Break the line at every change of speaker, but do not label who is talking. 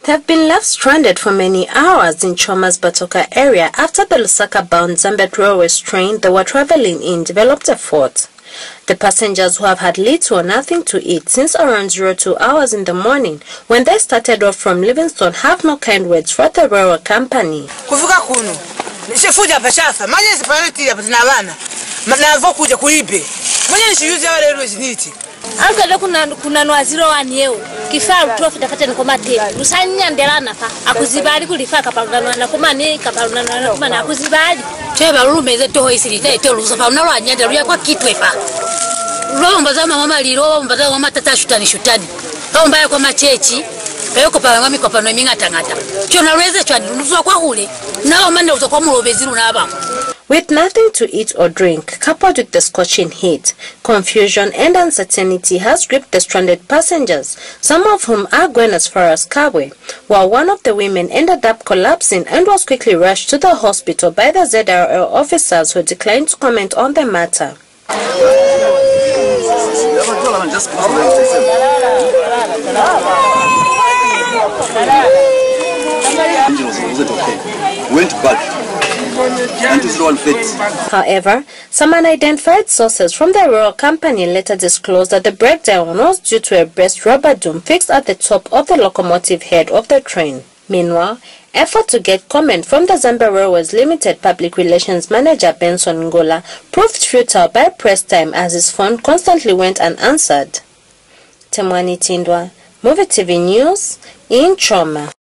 They've been left stranded for many hours in Choma's Batoka area after the Lusaka-bound Zambet Railways train they were traveling in developed a fault. The passengers, who have had little or nothing to eat since around 02 hours in the morning when they started off from Livingstone, have no kind words for the railway company.
Angalia kuna nwaziro wanieu kifaru tuwafu tafate nikomate rusanya ndelana pa akuzibali kulifaka palunano na kumani kapalunano na kumani akuzibali cheba lumeze toho isirite teluza pa unalwanya ndeluya kwa kitwe pa lomba za mama liro lomba za mama tata shutani lomba ya kwa machechi kayoko pa ngami kwa pano minga tangata chona lweze chwani lunuzwa kwa ule nao mande uzokwa mulobeziru na abamu.
With nothing to eat or drink, coupled with the scorching heat, confusion and uncertainty has gripped the stranded passengers, some of whom are going as far as Kabwe, while one of the women ended up collapsing and was quickly rushed to the hospital by the ZRL officers who declined to comment on the matter.
Went back.
However, some unidentified sources from the railway company later disclosed that the breakdown was due to a breast rubber dome fixed at the top of the locomotive head of the train. Meanwhile, effort to get comment from the Zambia Railways Limited Public Relations Manager Benson Ngola proved futile by press time as his phone constantly went unanswered. Temwani Tindwa, Muvi TV News in Choma.